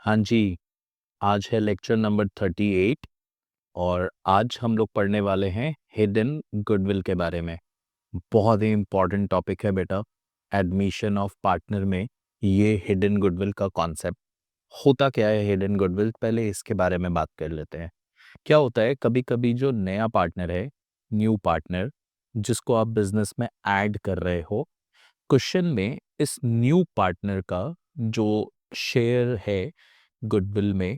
हाँ जी, आज है लेक्चर नंबर 38 और आज हम लोग पढ़ने वाले हैं हिडन गुडविल के बारे में। बहुत ही इम्पोर्टेंट टॉपिक है बेटा, एडमिशन ऑफ पार्टनर में ये हिडन गुडविल का कॉन्सेप्ट। होता क्या है हिडन गुडविल, पहले इसके बारे में बात कर लेते हैं। क्या होता है, कभी-कभी जो नया पार्टनर है, न्यू पार्टनर, जिसको आप बिज़नेस में ऐड कर रहे हो, क्वेश्चन में इस न्यू पार्टनर का जो शेयर है गुडविल में,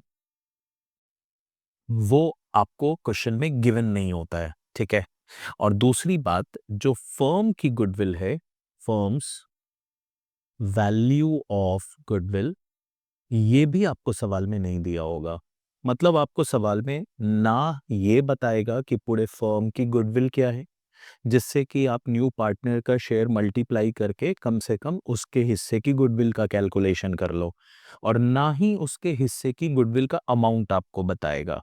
वो आपको क्वेश्चन में गिवन नहीं होता है, ठीक है। और दूसरी बात, जो फर्म की गुडविल है, फर्म्स वैल्यू ऑफ गुडविल, ये भी आपको सवाल में नहीं दिया होगा। मतलब आपको सवाल में ना ये बताएगा कि पूरे फर्म की गुडविल क्या है, जिससे कि आप न्यू पार्टनर का शेयर मल्टीप्लाई करके कम से कम उसके हिस्से की गुडविल का कैलकुलेशन कर लो, और ना ही उसके हिस्से की गुडविल का अमाउंट आपको बताएगा।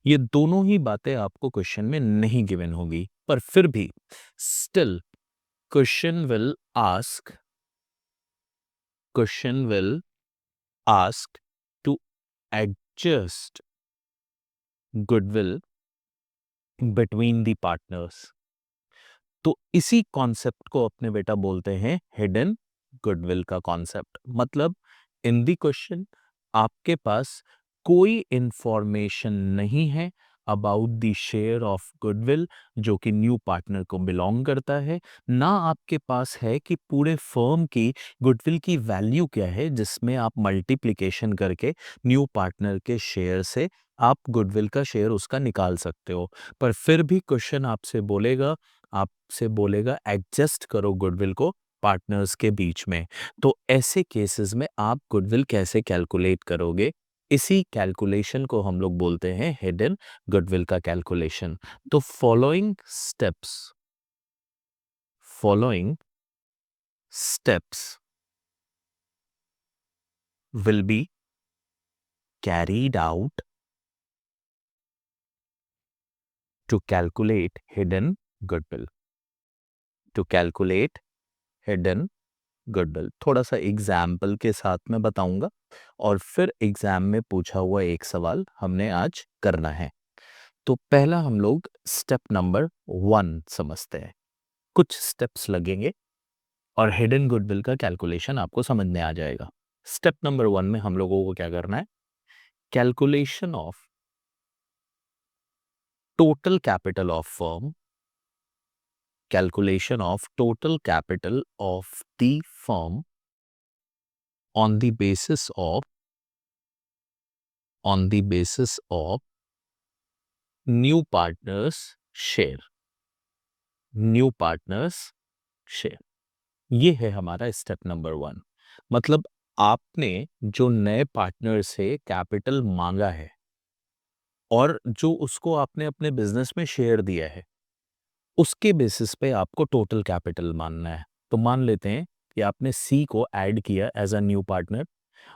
ये दोनों ही बातें आपको क्वेश्चन में नहीं गिवन होगी, पर फिर भी still question will ask question will ask to adjust goodwill between the partners. तो इसी कॉन्सेप्ट को अपने बेटा बोलते हैं हिडन गुडविल का कॉन्सेप्ट। मतलब इन दी क्वेश्चन आपके पास कोई इंफॉर्मेशन नहीं है about the share of goodwill जो कि न्यू पार्टनर को बिलोंग करता है, ना आपके पास है कि पूरे फर्म की गुडविल की वैल्यू क्या है, जिसमें आप मल्टीप्लिकेशन करके न्यू पार्टनर के शेयर से आप गुडविल का शेयर उसका निकाल सकते हो। पर फिर भी क्वेश्चन आपसे बोलेगा एडजस्ट करो गुडविल को पार्टनर्स के बीच में। तो ऐसे केसेस में आप गुडविल कैसे कैलकुलेट करोगे? इसी कैलकुलेशन को हम लोग बोलते हैं हिडन गुडविल का कैलकुलेशन। तो following steps will be carried out to calculate hidden goodwill. To calculate hidden goodwill थोड़ा सा एग्जाम्पल के साथ में बताऊंगा, और फिर एग्जाम में पूछा हुआ एक सवाल हमने आज करना है। तो पहला हम लोग स्टेप नंबर 1 समझते हैं। कुछ स्टेप्स लगेंगे और हिडन गुडविल का कैलकुलेशन आपको समझ में आ जाएगा। स्टेप नंबर 1 में हम लोगों को क्या करना है? Calculation of total capital of firm, calculation of total capital of the firm on the basis of new partners share. New partners share, ये है हमारा स्टेप नंबर 1। मतलब आपने जो नए पार्टनर से कैपिटल मांगा है और जो उसको आपने अपने बिजनेस में शेयर दिया है, उसके बेसिस पे आपको टोटल कैपिटल मानना है। तो मान लेते हैं कि आपने सी को ऐड किया एज अ न्यू पार्टनर,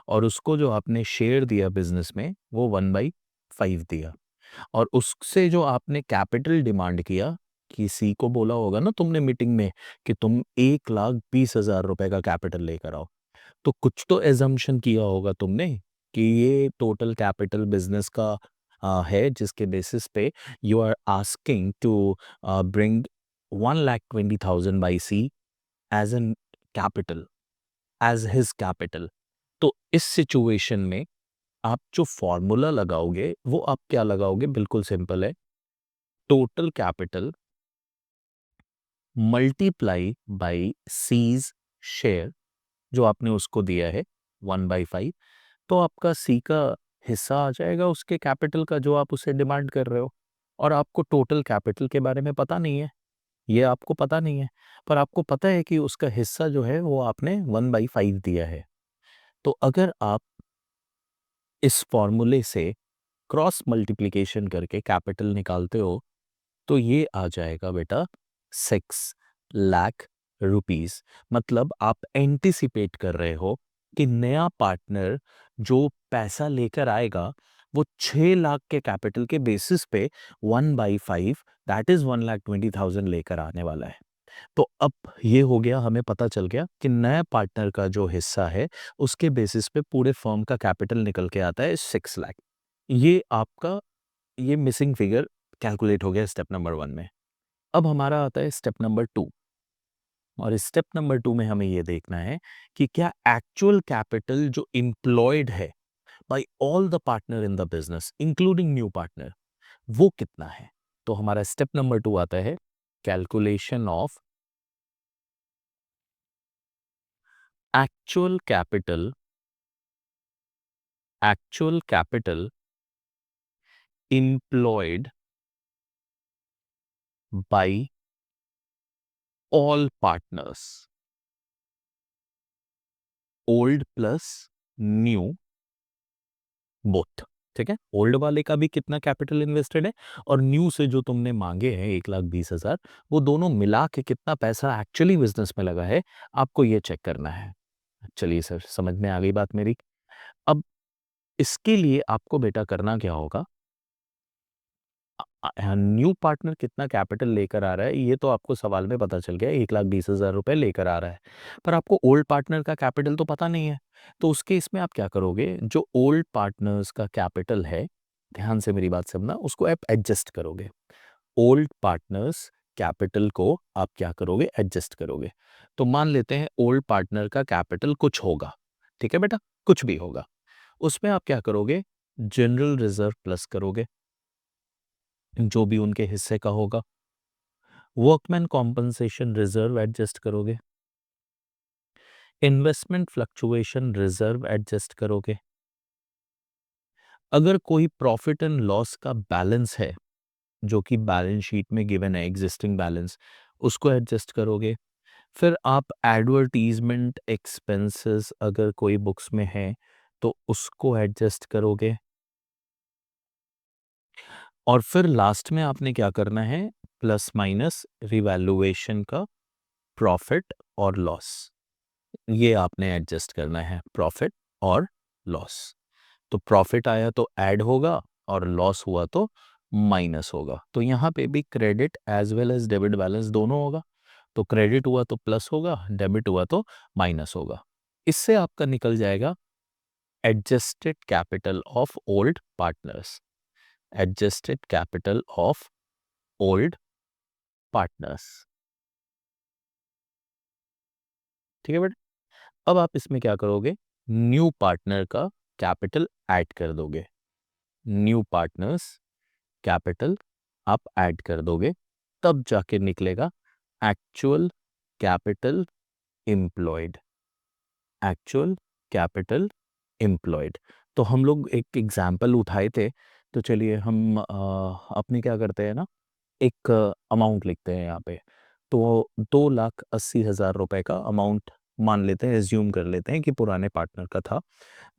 और उसको जो आपने शेयर दिया बिजनेस में वो 1/5 दिया, और उससे जो आपने कैपिटल डिमांड किया, कि सी को बोला होगा ना तुमने मीटिंग में कि तुम 1,20,000 रुपए का कैपिटल लेकर आओ, तो कुछ तो एजम्पशन किया होगा तुमने कि ये टोटल कैपिटल बिजनेस का है, जिसके बेसिस पे you are asking to bring 1,20,000 by C as an capital, as his capital. तो इस सिचुएशन में आप जो फॉर्मूला लगाओगे वो आप क्या लगाओगे? बिल्कुल सिंपल है, total capital multiply by C's share, जो आपने उसको दिया है 1/5, तो आपका सी का हिस्सा आ जाएगा उसके कैपिटल का जो आप उसे डिमांड कर रहे हो। और आपको टोटल कैपिटल के बारे में पता नहीं है, ये आपको पता नहीं है, पर आपको पता है कि उसका हिस्सा जो है वो आपने 1/5 दिया है। तो अगर आप इस फॉर्मूले से क्रॉस मल्टीप्लिकेशन करके कैपिटल निकालते हो, तो ये आ जाएगा बेटा 6 लाख रुपीज। मतलब आप एंटिसिपेट कर रहे हो कि नया पार्टनर जो पैसा लेकर आएगा वो 6 लाख के कैपिटल के बेसिस पे 1/5, दैट इज 1,20,000 लेकर आने वाला है। तो अब ये हो गया, हमें पता चल गया कि नए पार्टनर का जो हिस्सा है उसके बेसिस पे पूरे फर्म का कैपिटल निकल के आता है 6 लाख। ये आपका ये मिसिंग फिगर कैलकुलेट हो गया स्टेप नंबर 1 में। अब हमारा आता है स्टेप नंबर 2, और स्टेप नंबर 2 में हमें ये देखना है कि क्या एक्चुअल कैपिटल जो एम्प्लॉयड है by all the partner in the business including new partner, वो कितना है। तो हमारा स्टेप नंबर 2 आता है calculation of actual capital, actual capital employed by all partners, old plus new both। ठीक है, ओल्ड वाले का भी कितना कैपिटल इन्वेस्टेड है और न्यू से जो तुमने मांगे हैं 1,20,000, वो दोनों मिला के कितना पैसा एक्चुअली बिजनेस में लगा है, आपको ये चेक करना है। चलिए सर, समझ में आ गई बात मेरी। अब इसके लिए आपको बेटा करना क्या होगा, न्यू पार्टनर कितना कैपिटल लेकर आ रहा है ये तो आपको सवाल में पता चल गया, 1,20,000 रुपए लेकर आ रहा है, पर आपको ओल्ड पार्टनर का कैपिटल तो पता नहीं है। तो उस केस में आप क्या करोगे, जो ओल्ड पार्टनर्स का कैपिटल है, ध्यान से मेरी बात समझना, उसको आप एडजस्ट करोगे। ओल्ड पार्टनर्स कैपिटल को आप क्या करोगे, एडजस्ट करोगे। तो मान लेते हैं ओल्ड पार्टनर का कैपिटल कुछ होगा, ठीक है बेटा, कुछ भी होगा, उसमें आप क्या करोगे, जनरल रिजर्व प्लस करोगे, जो भी उनके हिस्से का होगा। वर्कमैन कॉम्पनसेशन रिजर्व एडजस्ट करोगे, इन्वेस्टमेंट फ्लक्चुएशन रिजर्व एडजस्ट करोगे, अगर कोई प्रॉफिट एंड लॉस का बैलेंस है जो कि बैलेंस शीट में गिवन है, एग्जिस्टिंग बैलेंस, उसको एडजस्ट करोगे। फिर आप एडवर्टीजमेंट एक्सपेंसेस अगर कोई बुक्स में है तो उसको एडजस्ट करोगे, और फिर लास्ट में आपने क्या करना है, प्लस माइनस रिवैल्यूएशन का प्रॉफिट और लॉस, ये आपने एडजस्ट करना है, प्रॉफिट और लॉस। तो प्रॉफिट आया तो ऐड होगा और लॉस हुआ तो माइनस होगा। तो यहाँ पे भी credit as well as debit balance दोनों होगा। तो क्रेडिट हुआ तो प्लस होगा, डेबिट हुआ तो माइनस होगा। इससे आपका निकल जाएगा adjusted capital of old partners, adjusted capital of old partners. ठीक है बेटा, अब आप इसमें क्या करोगे, न्यू पार्टनर का कैपिटल ऐड कर दोगे, न्यू पार्टनर्स कैपिटल आप ऐड कर दोगे, तब जाके निकलेगा actual capital employed, actual capital employed. तो हम लोग एक एग्जाम्पल उठाए थे, तो चलिए हम अपने क्या करते हैं ना, एक अमाउंट लिखते हैं यहाँ पे। तो 2,80,000 रुपए का अमाउंट मान लेते हैं, एज्यूम कर लेते हैं कि पुराने पार्टनर का था।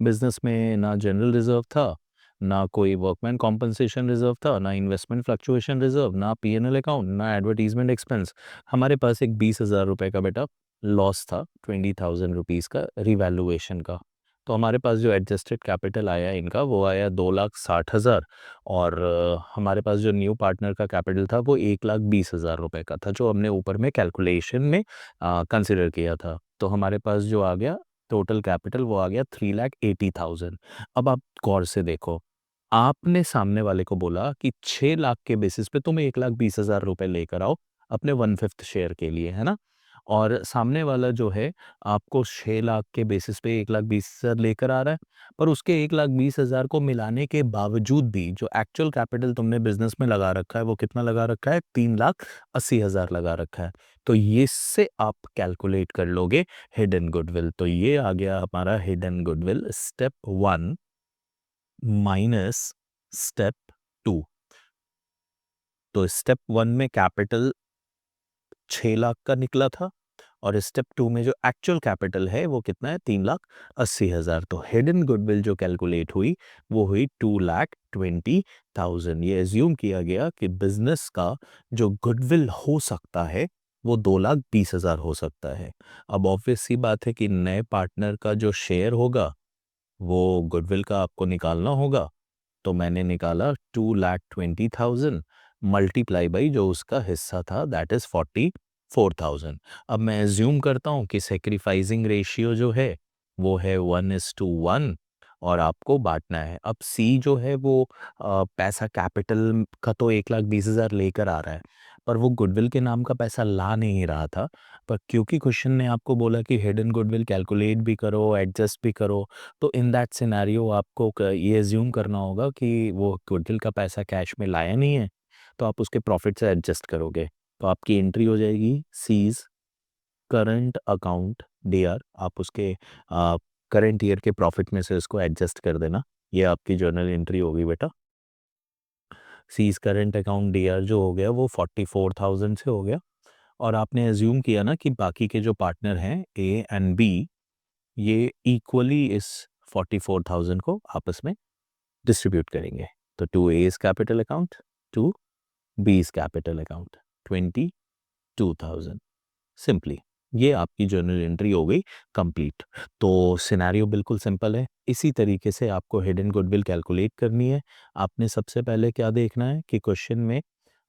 बिजनेस में ना जनरल रिजर्व था, ना कोई वर्कमैन कॉम्पनसेशन रिजर्व था, ना इन्वेस्टमेंट फ्लक्चुएशन रिजर्व, ना पीएनएल अकाउंट, ना एडवर्टीजमेंट एक्सपेंस। हमारे पास एक 20,000 रुपए का बेटा लॉस था, 20,000 रुपीज़ का रिवैल्यूएशन का। तो हमारे पास जो एडजस्टेड कैपिटल आया इनका वो आया 2,60,000, और हमारे पास जो न्यू पार्टनर का कैपिटल था वो 1,20,000 रुपए का था, जो हमने ऊपर में कैलकुलेशन में कंसिडर किया था। तो हमारे पास जो आ गया टोटल कैपिटल वो आ गया 3,80,000। अब आप गौर से देखो, आपने सामने वाले को बोला कि 6 लाख के बेसिस पे तुम 1,20,000 रुपए लेकर आओ अपने 1/5 शेयर के लिए, है ना? और सामने वाला जो है आपको 6 लाख के बेसिस पे 1,20,000 लेकर आ रहा है, पर उसके 1,20,000 को मिलाने के बावजूद भी जो एक्चुअल कैपिटल तुमने बिज़नेस में लगा रखा है वो कितना लगा रखा है? 3,80,000 लगा रखा है। तो ये इससे आप कैलकुलेट कर लोगे हिडन गुडविल। तो ये आ गया हमारा hidden goodwill step 1 minus step 2। तो स्टेप 1 में कैपिटल 6 लाख का निकला था, और स्टेप 2 में जो एक्चुअल कैपिटल है वो कितना है? 3,80,000। तो हिडन गुडविल जो कैलकुलेट हुई वो हुई 2,20,000। ये एज्यूम किया गया कि बिजनेस का जो गुडविल हो सकता है वो 2,20,000 हो सकता है। अब ऑब्वियस सी बात है कि नए पार्टनर का जो शेयर होगा वो गुडविल का आपको निकालना होगा। तो मैंने निकाला 2,20,000 मल्टीप्लाई बाई जो उसका हिस्सा था, दैट इज 40 4000। अब मैं एज्यूम करता हूँ कि सेक्रीफाइसिंग रेशियो जो है वो है 1:1 और आपको बांटना है। अब सी जो है वो पैसा कैपिटल का तो 1,20,000 लेकर आ रहा है, पर वो गुडविल के नाम का पैसा ला नहीं रहा था। पर क्योंकि क्वेश्चन ने आपको बोला कि हिडन गुडविल कैलकुलेट भी करो, एडजस्ट भी करो, तो इन दैट सिनेरियो आपको ये एज्यूम करना होगा कि वो गुडविल का पैसा कैश में लाया नहीं है, तो आप उसके प्रॉफिट से एडजस्ट करोगे। तो आपकी एंट्री हो जाएगी सीज करंट अकाउंट डीआर। आप उसके करंट ईयर के प्रॉफिट में से इसको एडजस्ट कर देना। ये आपकी जर्नल एंट्री होगी बेटा। सीज करंट अकाउंट डीआर जो हो गया वो 44,000 से हो गया, और आपने एज्यूम किया ना कि बाकी के जो पार्टनर हैं ए एंड बी, ये इक्वली इस 44,000 को आपस में डिस्ट्रीब्यूट करेंगे। तो to A's capital account, to B's capital account, 22,000 simply. ये आपकी जर्नल एंट्री हो गई कंप्लीट। तो सिनेरियो बिल्कुल सिंपल है। इसी तरीके से आपको हिडन गुडविल कैलकुलेट करनी है। आपने सबसे पहले क्या देखना है कि क्वेश्चन में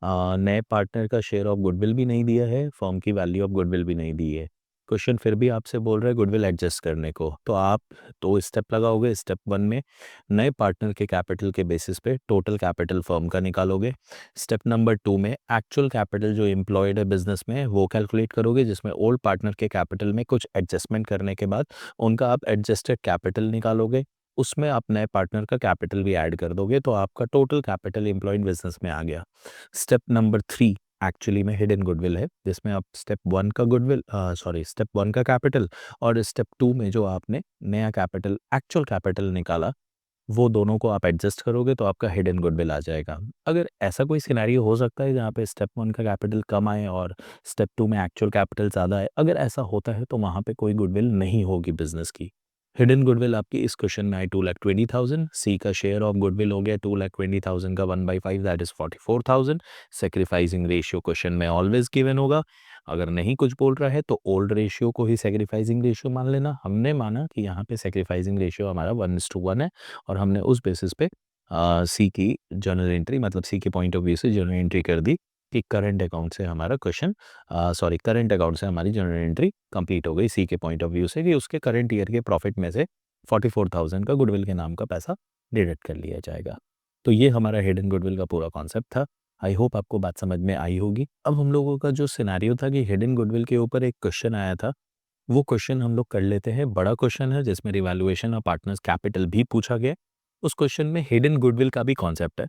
नए पार्टनर का शेयर ऑफ गुडविल भी नहीं दिया है, फर्म की वैल्यू ऑफ गुडविल भी नहीं दी है। क्वेश्चन फिर भी आपसे बोल रहा है गुडविल एडजस्ट करने को, तो आप दो स्टेप लगाओगे। स्टेप 1 में नए पार्टनर के कैपिटल के बेसिस पे टोटल कैपिटल फर्म का निकालोगे। स्टेप नंबर 2 में एक्चुअल कैपिटल जो एम्प्लॉयड है बिजनेस में वो कैलकुलेट करोगे, जिसमें ओल्ड पार्टनर के कैपिटल में कुछ एडजस्टमेंट करने के बाद उनका आप एडजस्टेड कैपिटल निकालोगे। उसमें आप नए पार्टनर का कैपिटल भी ऐड कर दोगे, तो आपका टोटल कैपिटल एम्प्लॉयड बिजनेस में आ गया। स्टेप नंबर 3 एक्चुअली में हिडन गुडविल है, जिसमें आप स्टेप 1 का कैपिटल और स्टेप 2 में जो आपने नया कैपिटल एक्चुअल कैपिटल निकाला, वो दोनों को आप एडजस्ट करोगे तो आपका हिडन गुडविल आ जाएगा। अगर ऐसा कोई सिनेरियो हो सकता है जहाँ पे स्टेप 1 का कैपिटल कम आए और स्टेप 2 में एक्चुअल कैपिटल ज़्यादा आए, अगर ऐसा होता है तो वहाँ पे कोई गुडविल नहीं होगी बिजनेस की। हिडन गुडविल आपकी इस क्वेश्चन में आई 2,20,000। सी का शेयर ऑफ गुडविल हो गया 2,20,000 का 1/5 that is 44,000। Sacrificing ratio question में ऑलवेज गिवन होगा। अगर नहीं कुछ बोल रहा है तो ओल्ड रेशियो को ही सेक्रीफाइसिंग रेशियो मान लेना। हमने माना कि यहाँ पे सेक्रीफाइसिंग रेशियो हमारा 1:1 है, और हमने उस बेसिस पे सी की जर्नल एंट्री, मतलब सी के पॉइंट ऑफ व्यू से जर्नल एंट्री कर दी कि करंट अकाउंट से हमारा करंट अकाउंट से हमारी जर्नल एंट्री कंप्लीट हो गई सी के पॉइंट ऑफ व्यू से, कि उसके करंट ईयर के प्रॉफिट में से 44,000 का गुडविल के नाम का पैसा डिडक्ट कर लिया जाएगा। तो ये हमारा हिडन गुडविल का पूरा कॉन्सेप्ट था। आई होप आपको बात समझ में आई होगी। अब हम लोगों का जो सिनेरियो था कि हिडन गुडविल के ऊपर एक क्वेश्चन आया था, वो क्वेश्चन हम लोग कर लेते हैं। बड़ा क्वेश्चन है जिसमें रिवैल्यूएशन ऑफ पार्टनर्स कैपिटल भी पूछा गया। उस क्वेश्चन में हिडन गुडविल का भी कॉन्सेप्ट है।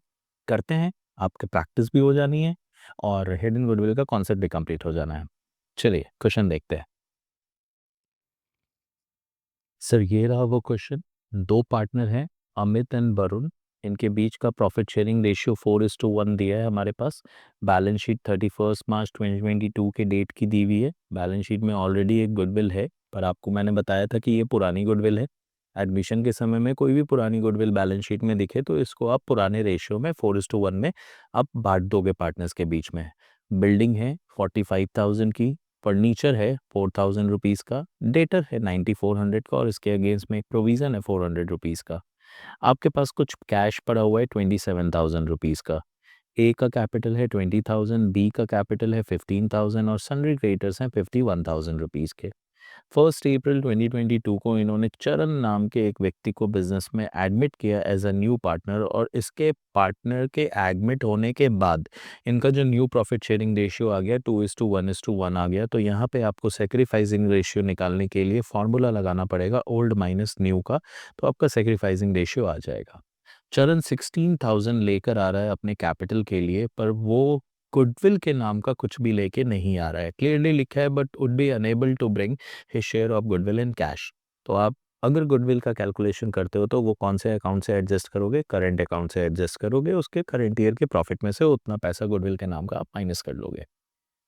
करते हैं, आपकी प्रैक्टिस भी हो जानी है और हिडन गुडविल का कॉन्सेप्ट भी कंप्लीट हो जाना है। चलिए क्वेश्चन देखते हैं। सर ये रहा वो क्वेश्चन। दो पार्टनर हैं, अमित एंड वरुण। इनके बीच का प्रॉफिट शेयरिंग रेशियो 4:1 दिया है हमारे पास। बैलेंस शीट 31 मार्च 2022 के डेट की दी हुई है। बैलेंस शीट में ऑलरेडी एक गुडविल है, पर आपको मैंने बताया था कि ये पुरानी गुडविल है। एडमिशन के समय में कोई भी पुरानी गुडविल बैलेंस शीट में दिखे तो इसको आप पुराने रेशियो में 4:1 में आप बांट दोगे पार्टनर्स के बीच में। बिल्डिंग है 45,000 की, फर्नीचर है 4,000 रुपीज़ का, डेटर है 9,400 का, और इसके अगेंस्ट में एक प्रोविज़न है 400 रुपीज़ का। आपके पास कुछ कैश पड़ा हुआ है 27,000 रुपीज़ का। ए का कैपिटल है 20,000, बी का कैपिटल है 15,000 और सन्ड्री क्रेडिटर्स हैं 51,000 रुपीज़ के। 1 अप्रैल 2022 को इन्होंने चरण नाम के एक व्यक्ति को बिजनेस में एडमिट किया एज अ न्यू पार्टनर, और इसके पार्टनर के एडमिट होने के बाद इनका जो न्यू प्रॉफिट शेयरिंग रेशियो आ गया 2:1 आ गया। तो यहाँ पे आपको सेक्रीफाइसिंग रेशियो निकालने के लिए फॉर्मूला लगाना पड़ेगा ओल्ड माइनस न्यू का, तो आपका सेक्रीफाइसिंग रेशियो आ जाएगा। चरण 16,000 लेकर आ रहा है अपने कैपिटल के लिए, पर वो गुडविल के नाम का कुछ भी लेके नहीं आ रहा है। क्लियरली लिखा है but would be unable to bring his share of goodwill in cash. तो आप अगर गुडविल का कैलकुलेशन करते हो तो वो कौन से अकाउंट से एडजस्ट करोगे? करंट अकाउंट से एडजस्ट करोगे। उसके करंट ईयर के प्रॉफिट में से उतना पैसा गुडविल के नाम का आप माइनस कर लोगे।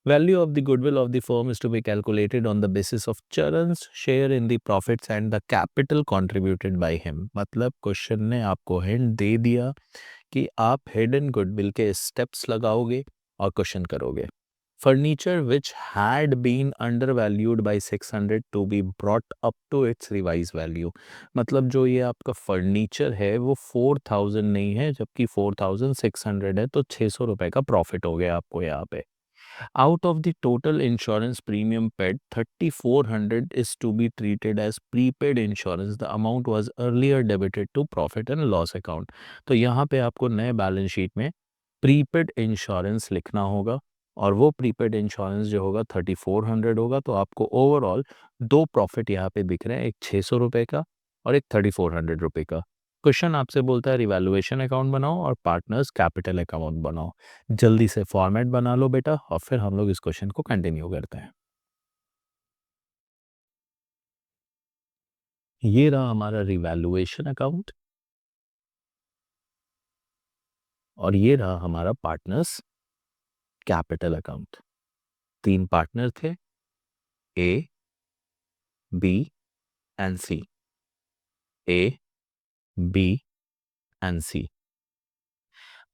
Value of the goodwill of the firm is to be calculated on the basis of Charan's share in the profits and the capital contributed by him। मतलब क्वेश्चन ने आपको हिंट दे दिया कि आप हिडन गुडविल के steps लगाओगे और question करोगे। Furniture which had been undervalued by 600 to be brought up to its revise value. मतलब जो ये आपका फर्नीचर है वो 4,000 नहीं है, जबकि 4,600 है, तो 600 रुपए का प्रॉफिट हो गया आपको यहाँ पे। Out of the total insurance premium paid, 3,400 is to be treated as prepaid insurance. The amount was earlier debited to profit and loss account. तो यहाँ पे आपको नए बैलेंस शीट में प्रीपेड इंश्योरेंस लिखना होगा और वो प्रीपेड इंश्योरेंस जो होगा 3,400 होगा। तो आपको ओवरऑल दो प्रॉफिट यहाँ पे दिख रहे हैं, एक 600 रुपये का और एक 3,400 रुपये का। क्वेश्चन आपसे बोलता है रिवैल्यूएशन अकाउंट बनाओ और पार्टनर्स कैपिटल अकाउंट बनाओ। जल्दी से फॉर्मेट बना लो बेटा और फिर हम लोग इस क्वेश्चन को कंटिन्यू करते हैं। ये रहा हमारा रिवैल्यूएशन अकाउंट और ये रहा हमारा पार्टनर्स कैपिटल अकाउंट। तीन पार्टनर थे, A, B and C. A, B and C.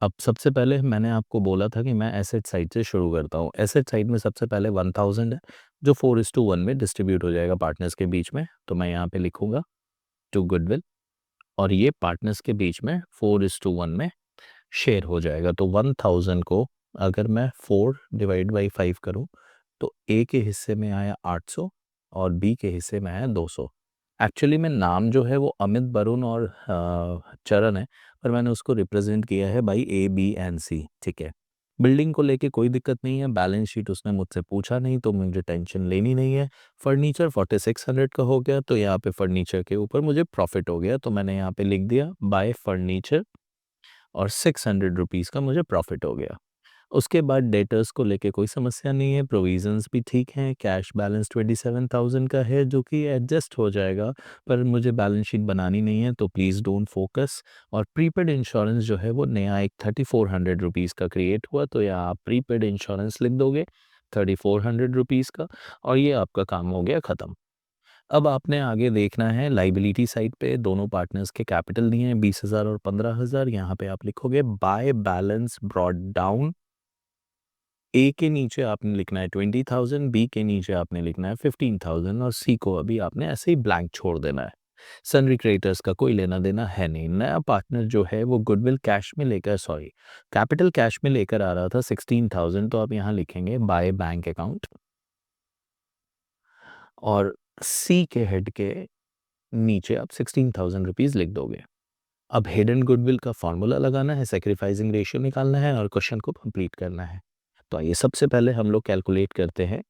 अब सबसे पहले मैंने आपको बोला था कि मैं एसेट साइड से शुरू करता हूँ। एसेट साइड में सबसे पहले 1000 है जो 4:1 में डिस्ट्रीब्यूट हो जाएगा पार्टनर्स के बीच में। तो मैं यहाँ पे लिखूंगा टू गुडविल और ये पार्टनर्स के बीच में 4:1 में शेयर हो जाएगा। तो 1000 को अगर मैं 4/5 करूँ तो ए के हिस्से में आया 800 और बी के हिस्से में आया 200। एक्चुअली में नाम जो है वो अमित, वरुण और चरण है, पर मैंने उसको रिप्रेजेंट किया है बाई ए, बी एंड सी। ठीक है, बिल्डिंग को लेके कोई दिक्कत नहीं है, बैलेंस शीट उसने मुझसे पूछा नहीं तो मुझे टेंशन लेनी नहीं है। फर्नीचर 4600 का हो गया तो यहाँ पे फर्नीचर के ऊपर मुझे प्रॉफिट हो गया, तो मैंने यहाँ पे लिख दिया बाय फर्नीचर और 600 रुपीज़ का मुझे प्रॉफिट हो गया। उसके बाद डेटर्स को लेके कोई समस्या नहीं है, प्रोविजंस भी ठीक हैं, कैश बैलेंस 27,000 का है जो कि एडजस्ट हो जाएगा, पर मुझे बैलेंस शीट बनानी नहीं है तो प्लीज़ डोंट फोकस। और प्रीपेड इंश्योरेंस जो है वो नया एक 3,400 रुपीज़ का क्रिएट हुआ, तो यहाँ आप प्रीपेड इंश्योरेंस लिख दोगे 3,400 रुपीज़ का और ये आपका काम हो गया ख़त्म। अब आपने आगे देखना है लाइबिलिटी साइड पे दोनों पार्टनर्स के कैपिटल दिए हैं 20,000 और 15,000। यहाँ पे आप लिखोगे बाय बैलेंस ब्रॉट डाउन। ए के नीचे आपने लिखना है 20,000, बी के नीचे आपने लिखना है 15,000 और सी को अभी आपने ऐसे ही ब्लैंक छोड़ देना है। सनरी क्रिएटर्स का कोई लेना देना है नहीं। नया पार्टनर जो है वो गुडविल कैश में लेकर, सॉरी, कैपिटल कैश में लेकर आ रहा था 16,000, तो आप यहाँ लिखेंगे बाय बैंक अकाउंट और सी के हेड के नीचे आप 16,000 रुपीज़ लिख दोगे। अब हिडन गुडविल का फॉर्मूला लगाना है, सैक्रिफाइसिंग रेशियो निकालना है और क्वेश्चन को कंप्लीट करना है। तो आइए सबसे पहले हम लोग कैलकुलेट करते हैं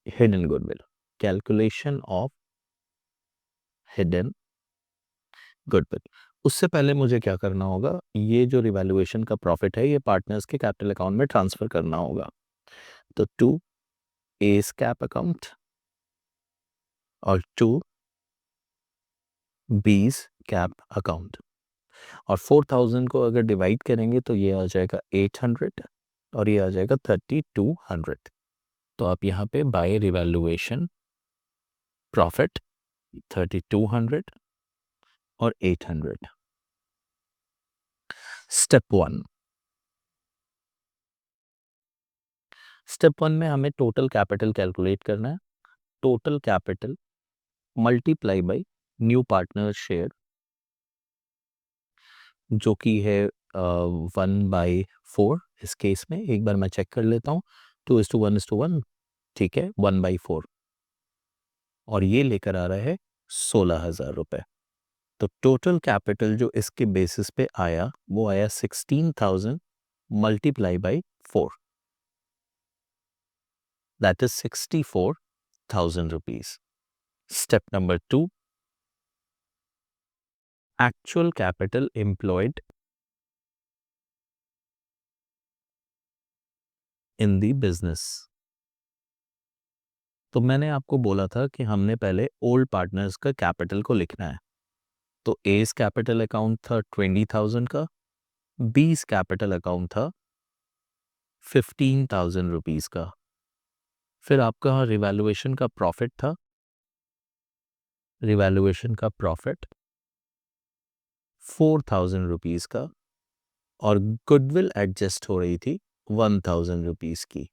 hidden goodwill. Calculation of hidden goodwill. उससे पहले मुझे क्या करना होगा, ये जो रिवैल्यूएशन का प्रॉफिट है ये पार्टनर्स के कैपिटल अकाउंट में ट्रांसफर करना होगा। तो टू एस कैप अकाउंट और टू बीस कैप अकाउंट। और 4,000 को अगर डिवाइड करेंगे तो ये आ जाएगा 800 और ये आ जाएगा 3,200। तो आप यहाँ पे बाय रिवैल्यूएशन प्रॉफिट 3,200 और 800। Step one. स्टेप वन में हमें टोटल कैपिटल कैलकुलेट करना है। Total capital multiply by new partner share जो कि है 1/4। इस केस में एक बार मैं चेक कर लेता हूँ, 2:1:1, ठीक है, 1/4 और ये लेकर आ रहा है 16,000 रुपये। तो टोटल कैपिटल जो इसके बेसिस पे आया वो आया 16,000 multiply by 4, that is 64,000 rupees. Step number 2, actual capital employed in the business. तो मैंने आपको बोला था कि हमने पहले ओल्ड पार्टनर्स का कैपिटल को लिखना है। तो एस कैपिटल अकाउंट था 20,000 का, बीस कैपिटल अकाउंट था 15,000 रुपीज का। फिर आपका रिवैल्यूएशन का प्रॉफिट था, रिवैल्यूएशन का प्रॉफिट 4,000 रुपीज का और गुडविल एडजस्ट हो रही थी 1,000 रुपीज की।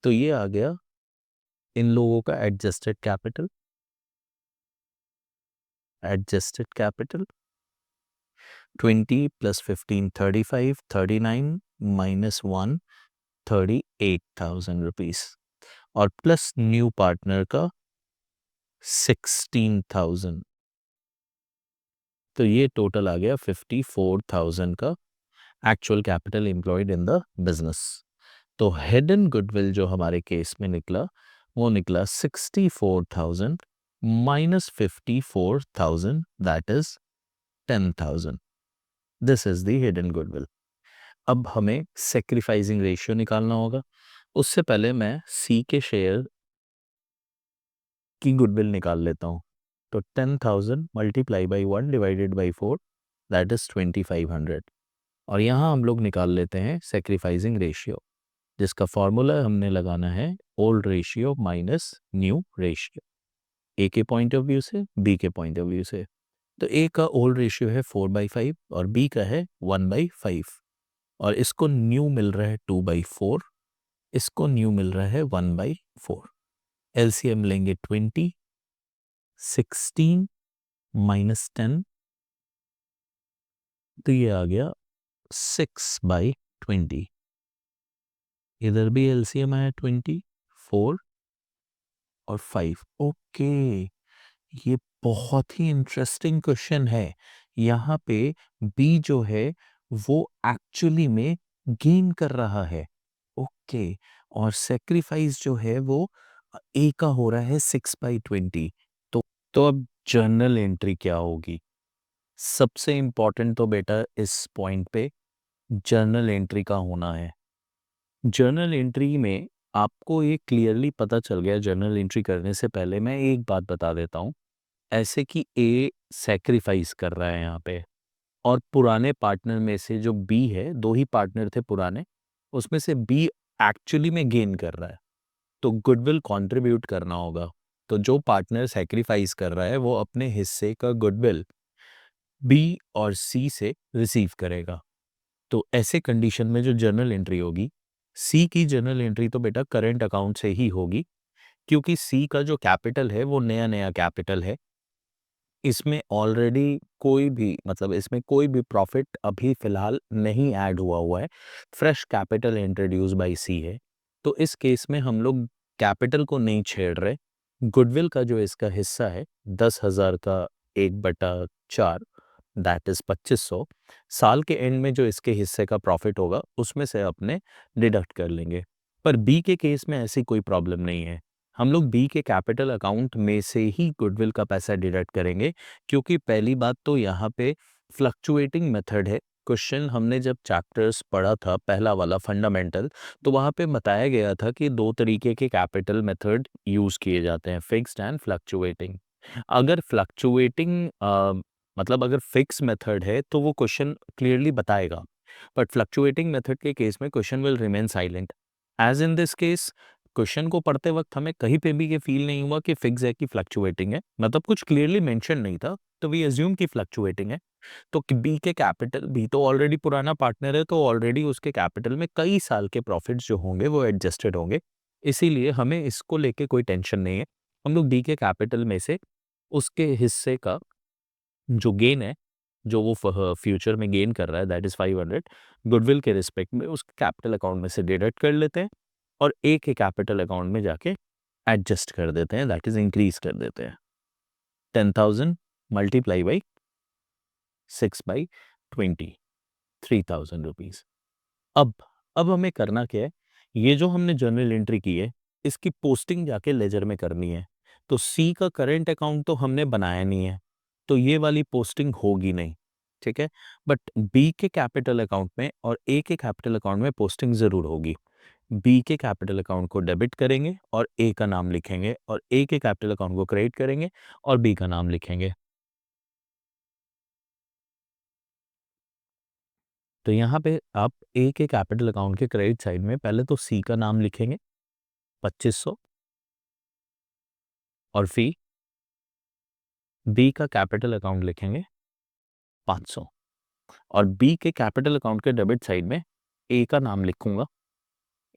तो ये आ गया इन लोगों का adjusted capital. Adjusted capital 20 + 15 35 39 -1 38,000 rupees और प्लस न्यू पार्टनर का 16,000, तो ये टोटल आ गया 54,000 का actual capital employed in the business. तो हिडन गुडविल जो हमारे केस में निकला वो निकला 64,000 minus 54,000, that is 10,000। This is the hidden goodwill. अब हमें सेक्रीफाइसिंग रेशियो निकालना होगा। उससे पहले मैं सी के शेयर की गुडविल निकाल लेता हूँ। तो 10,000 multiply by 1 divided by 4, that is 2,500। और यहाँ हम लोग निकाल लेते हैं सेक्रीफाइसिंग रेशियो, जिसका फॉर्मूला हमने लगाना है old ratio minus new ratio, A के पॉइंट ऑफ व्यू से, बी के पॉइंट ऑफ व्यू से। तो ए का ओल्ड रेशियो है 4/5 और बी का है 1/5, और इसको न्यू मिल रहा है 2/4, इसको न्यू मिल रहा है 1/4। एलसीएम लेंगे 20, 16 माइनस 10, तो ये आ गया 6/20। इधर भी एलसीएम आया 20, 4 और 5। ओके, ये बहुत ही इंटरेस्टिंग क्वेश्चन है। यहाँ पे बी जो है वो एक्चुअली में गेन कर रहा है। ओके, और सेक्रीफाइस जो है वो ए का हो रहा है 6/20। तो अब जर्नल एंट्री क्या होगी? सबसे इंपॉर्टेंट तो बेटा इस पॉइंट पे जर्नल एंट्री का होना है। जर्नल एंट्री में आपको ये क्लियरली पता चल गया। जर्नल एंट्री करने से पहले मैं एक बात बता देता हूँ। ऐसे कि ए सैक्रिफाइस कर रहा है यहाँ पे, और पुराने पार्टनर में से जो बी है, दो ही पार्टनर थे पुराने, उसमें से बी एक्चुअली में गेन कर रहा है, तो गुडविल कंट्रीब्यूट करना होगा। तो जो पार्टनर सैक्रिफाइस कर रहा है वो अपने हिस्से का गुडविल बी और सी से रिसीव करेगा। तो ऐसे कंडीशन में जो जर्नल एंट्री होगी, सी की जर्नल एंट्री तो बेटा करंट अकाउंट से ही होगी, क्योंकि सी का जो कैपिटल है वो नया नया कैपिटल है। इसमें ऑलरेडी कोई भी, मतलब इसमें कोई भी प्रॉफिट अभी फिलहाल नहीं ऐड हुआ हुआ है। फ्रेश कैपिटल इंट्रोड्यूस बाय सी है। तो इस केस में हम लोग कैपिटल को नहीं छेड़ रहे। गुडविल का जो इसका हिस्सा है 10,000 का 1/4, दैट इज 2,500, साल के एंड में जो इसके हिस्से का प्रॉफिट होगा उसमें से अपने डिडक्ट कर लेंगे। पर बी के केस में ऐसी कोई प्रॉब्लम नहीं है। हम लोग बी के कैपिटल अकाउंट में से ही गुडविल का पैसा डिडक्ट करेंगे, क्योंकि पहली बात तो यहाँ पे फ्लक्चुएटिंग मेथड है। क्वेश्चन हमने जब चैप्टर्स पढ़ा था पहला वाला फंडामेंटल, तो वहाँ पे बताया गया था कि दो तरीके के कैपिटल मेथड यूज किए जाते हैं, फिक्स्ड एंड फ्लक्चुएटिंग। अगर फ्लक्चुएटिंग मतलब अगर फिक्स मेथड है तो वो क्वेश्चन क्लियरली बताएगा, बट फ्लक्चुएटिंग मेथड के केस में question will remain silent. As in this case, question को पढ़ते वक्त हमें कहीं पे भी ये फील नहीं हुआ कि फिक्स है कि फ्लक्चुएटिंग है, मतलब कुछ क्लियरली मेंशन नहीं था, तो वी अज्यूम कि फ्लक्चुएटिंग है। तो बी के कैपिटल, बी तो ऑलरेडी पुराना पार्टनर है, तो ऑलरेडी उसके कैपिटल में कई साल के प्रॉफिट्स जो होंगे वो एडजस्टेड होंगे, इसीलिए हमें इसको लेके कोई टेंशन नहीं है। हम लोग बी के कैपिटल में से उसके हिस्से का जो गेन है, जो वो फ्यूचर में गेन कर रहा है, दैट इज 500, गुडविल के रिस्पेक्ट में उसके कैपिटल अकाउंट में से डिडक्ट कर लेते हैं और ए के कैपिटल अकाउंट में जाके एडजस्ट कर देते हैं, दैट इज इंक्रीज कर देते हैं। 10,000 मल्टीप्लाई बाई 6/20, 3,000 रुपीज। अब अब हमें करना क्या है? ये जो हमने जर्नल एंट्री की है, इसकी पोस्टिंग जाके लेजर में करनी है। तो सी का करंट अकाउंट तो हमने बनाया नहीं है, तो ये वाली पोस्टिंग होगी नहीं, ठीक है। बट बी के कैपिटल अकाउंट में और ए के कैपिटल अकाउंट में पोस्टिंग जरूर होगी। बी के कैपिटल अकाउंट को डेबिट करेंगे और ए का नाम लिखेंगे, और ए के कैपिटल अकाउंट को क्रेडिट करेंगे और बी का नाम लिखेंगे। तो यहाँ पे आप ए के कैपिटल अकाउंट के क्रेडिट साइड में पहले तो सी का नाम लिखेंगे 2,500, और फिर बी का कैपिटल अकाउंट लिखेंगे 500, और बी के कैपिटल अकाउंट के डेबिट साइड में ए का नाम लिखूंगा,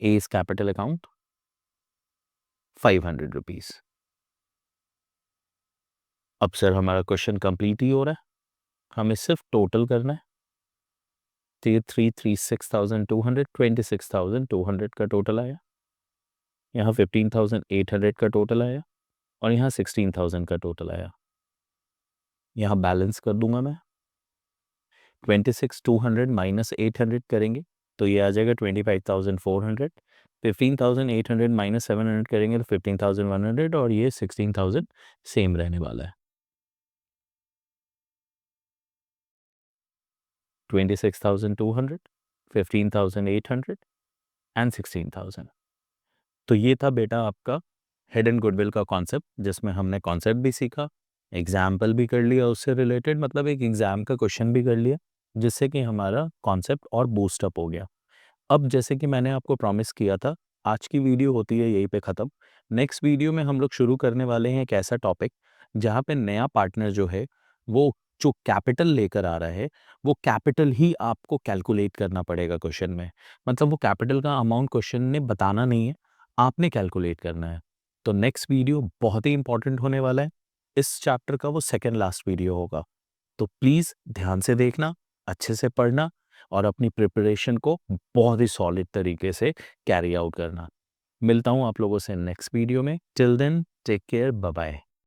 ए इज कैपिटल अकाउंट 500 रुपीज। अब सर हमारा क्वेश्चन कंप्लीट ही हो रहा है, हमें सिर्फ टोटल करना है। 36,200 26,200 का टोटल आया, यहाँ 15,800 का टोटल आया और यहाँ 16,000 का टोटल आया। यहाँ बैलेंस कर दूंगा मैं, 26,200 माइनस 800 करेंगे तो ये आ जाएगा 25,400, 15,800 माइनस 700 करेंगे तो 15,100 और ये 16,000 सेम रहने वाला है। 26,200, 15,800 एंड 16,000। तो ये था बेटा आपका हेड एंड गुडविल का कॉन्सेप्ट, जिसमें हमने कॉन्सेप्ट भी सीखा, एग्जाम्पल भी कर लिया उससे रिलेटेड, मतलब एक एग्जाम का क्वेश्चन भी कर लिया, जिससे कि हमारा कॉन्सेप्ट और बूस्टअप हो गया। अब जैसे कि मैंने आपको प्रॉमिस किया था, आज की वीडियो होती है यहीं पे ख़त्म। नेक्स्ट वीडियो में हम लोग शुरू करने वाले हैं एक ऐसा टॉपिक जहाँ पे नया पार्टनर जो है वो जो कैपिटल लेकर आ रहा है, वो कैपिटल ही आपको कैलकुलेट करना पड़ेगा क्वेश्चन में। मतलब वो कैपिटल का अमाउंट क्वेश्चन ने बताना नहीं है, आपने कैलकुलेट करना है। तो नेक्स्ट वीडियो बहुत ही इंपॉर्टेंट होने वाला है, इस चैप्टर का वो सेकेंड लास्ट वीडियो होगा। तो प्लीज़ ध्यान से देखना, अच्छे से पढ़ना और अपनी प्रिपरेशन को बहुत ही सॉलिड तरीके से कैरी आउट करना। मिलता हूँ आप लोगों से नेक्स्ट वीडियो में। Till then take care, bye bye.